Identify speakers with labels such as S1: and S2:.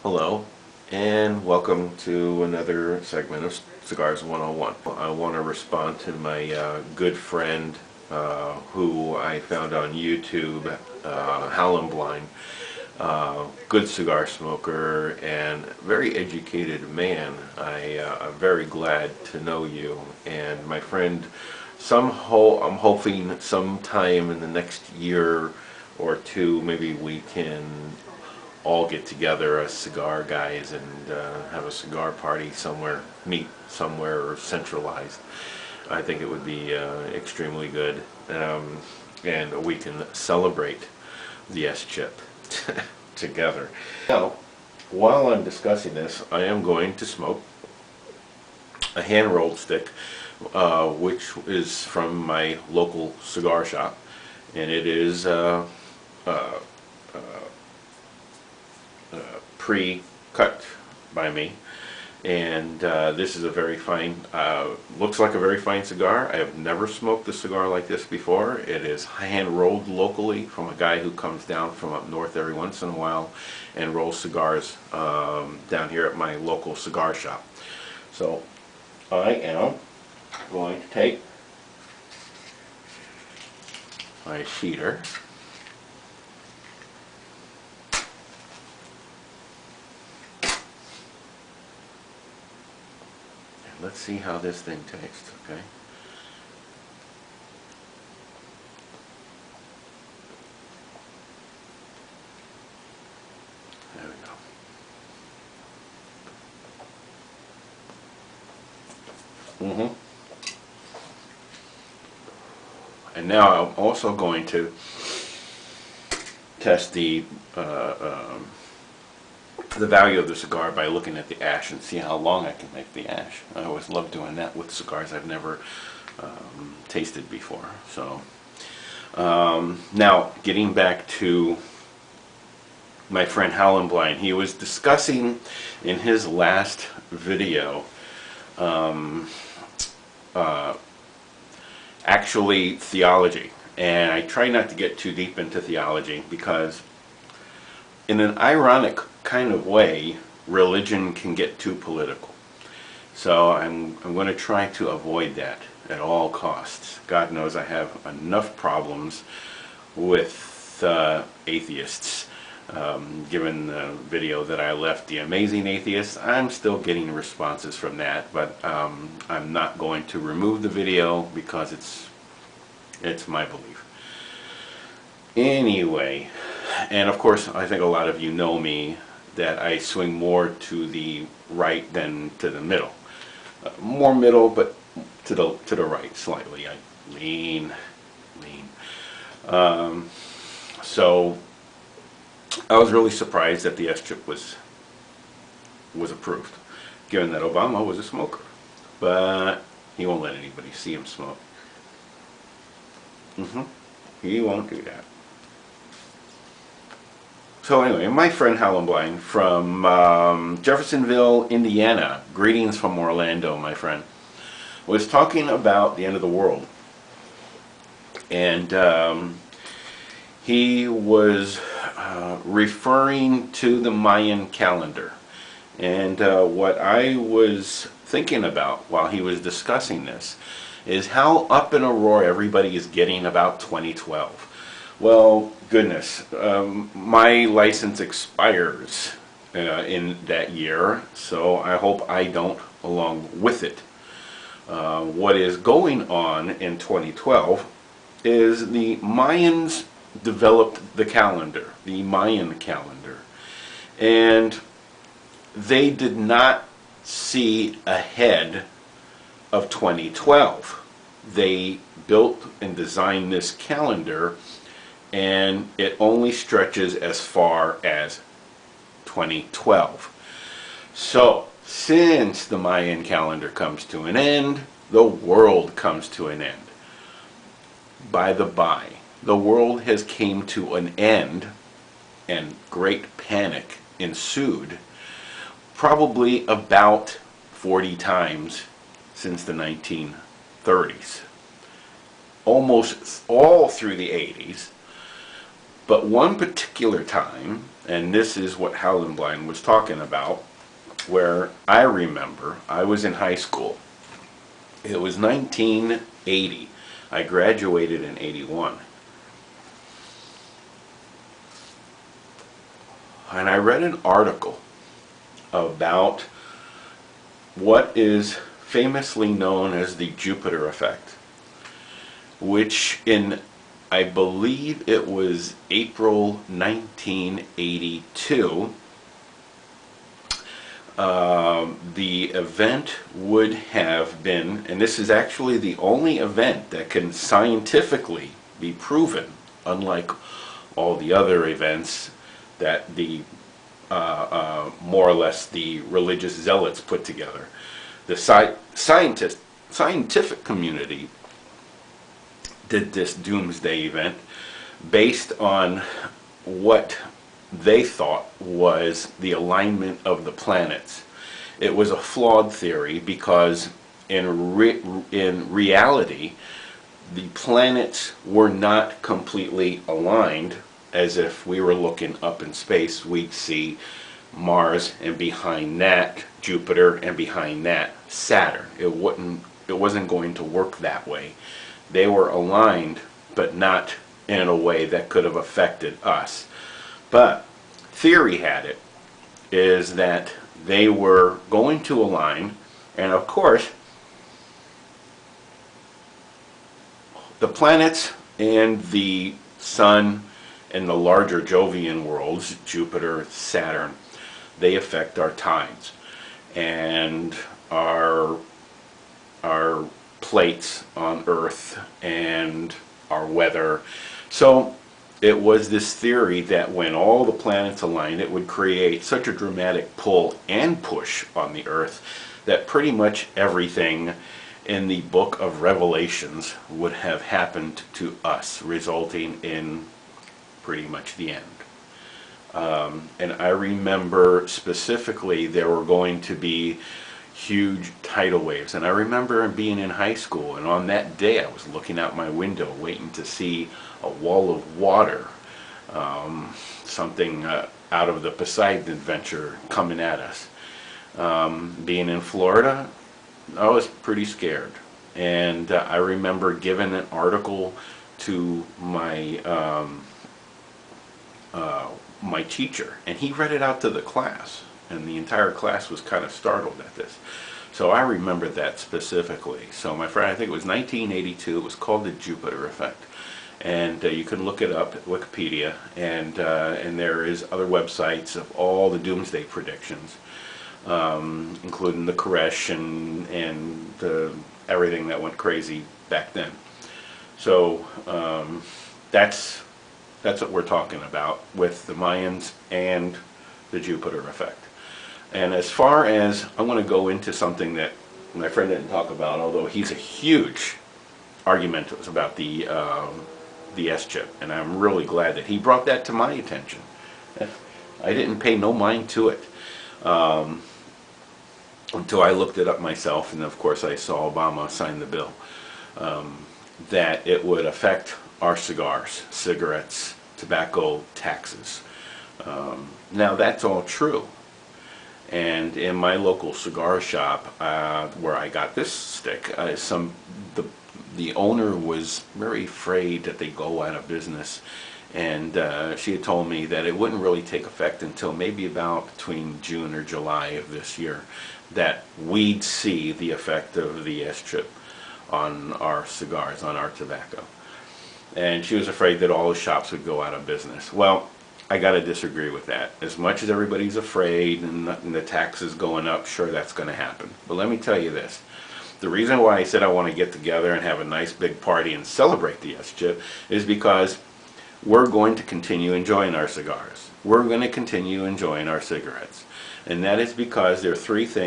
S1: Hello, and welcome to another segment of Cigars 101. I want to respond to my good friend who I found on YouTube, howlinblind, good cigar smoker and very educated man. I'm very glad to know you, and my friend, I'm hoping sometime in the next year or two, maybe we can all get together as cigar guys and have a cigar party somewhere, meet somewhere centralized. I think it would be extremely good, and we can celebrate the SCHIP together. Now, while I'm discussing this, I am going to smoke a hand-rolled stick, which is from my local cigar shop, and it is pre-cut by me, and this is a very fine, looks like a very fine cigar. I have never smoked a cigar like this before. It is hand rolled locally from a guy who comes down from up north every once in a while and rolls cigars down here at my local cigar shop. So I am going to take my sheeter. Let's see how this thing tastes, okay? There we go. And now I'm also going to test the value of the cigar by looking at the ash and see how long I can make the ash. I always love doing that with cigars I've never tasted before. So now getting back to my friend howlinblind, he was discussing in his last video actually theology, and I try not to get too deep into theology because in an ironic kind of way, religion can get too political. So I'm going to try to avoid that at all costs. God knows I have enough problems with atheists. Given the video that I left, The Amazing Atheist, I'm still getting responses from that, but I'm not going to remove the video because it's my belief. Anyway, and of course I think a lot of you know me, that I swing more to the right than to the middle. More middle, but to the right slightly. I lean. So I was really surprised that the SCHIP was approved, given that Obama was a smoker. But he won't let anybody see him smoke. He won't do that. So anyway, my friend howlinblind from Jeffersonville, Indiana, greetings from Orlando, my friend, was talking about the end of the world. And he was referring to the Mayan calendar. And what I was thinking about while he was discussing this is how up in a roar everybody is getting about 2012. Well, goodness, my license expires in that year, so I hope I don't along with it. What is going on in 2012 is the Mayans developed the calendar, the Mayan calendar, and they did not see ahead of 2012. They built and designed this calendar, and it only stretches as far as 2012. So, since the Mayan calendar comes to an end, the world comes to an end. By the by, the world has came to an end, and great panic ensued, probably about 40 times since the 1930s. Almost all through the 80s, But one particular time, and this is what Howlinblind was talking about, where I remember I was in high school. It was 1980. I graduated in 81. And I read an article about what is famously known as the Jupiter effect, which in, I believe it was April 1982, the event would have been, and this is actually the only event that can scientifically be proven, unlike all the other events that the more or less the religious zealots put together. The scientific community did this doomsday event based on what they thought was the alignment of the planets. It was a flawed theory because in reality the planets were not completely aligned. As if we were looking up in space, we'd see Mars, and behind that Jupiter, and behind that Saturn. It wasn't going to work that way. They were aligned, but not in a way that could have affected us. But theory had it is that they were going to align, and of course the planets and the Sun and the larger Jovian worlds, Jupiter, Saturn, they affect our tides and our plates on Earth and our weather. So it was this theory that when all the planets aligned, it would create such a dramatic pull and push on the Earth that pretty much everything in the book of Revelations would have happened to us, resulting in pretty much the end. And I remember specifically there were going to be huge tidal waves, and I remember being in high school, and on that day I was looking out my window waiting to see a wall of water, something out of the Poseidon Adventure coming at us. Being in Florida, I was pretty scared, and I remember giving an article to my my teacher, and he read it out to the class, and the entire class was kind of startled at this. So I remember that specifically. So my friend, I think it was 1982, it was called the Jupiter effect, and you can look it up at Wikipedia, and there is other websites of all the doomsday predictions, including the Koresh and everything that went crazy back then. So that's what we're talking about with the Mayans and the Jupiter effect. And as far as, I want to go into something that my friend didn't talk about, although he's a huge argumentalist about the SCHIP, and I'm really glad that he brought that to my attention. I didn't pay no mind to it until I looked it up myself, and of course I saw Obama sign the bill, that it would affect our cigars, cigarettes, tobacco taxes. Now that's all true, and in my local cigar shop where I got this stick, the owner was very afraid that they go out of business, and she had told me that it wouldn't really take effect until maybe about between June or July of this year that we'd see the effect of the SCHIP on our cigars, on our tobacco. And she was afraid that all the shops would go out of business. Well, I got to disagree with that. As much as everybody's afraid and the taxes going up, sure, that's going to happen. But let me tell you this. The reason why I said I want to get together and have a nice big party and celebrate the SCHIP is because we're going to continue enjoying our cigars. We're going to continue enjoying our cigarettes. And that is because there are three things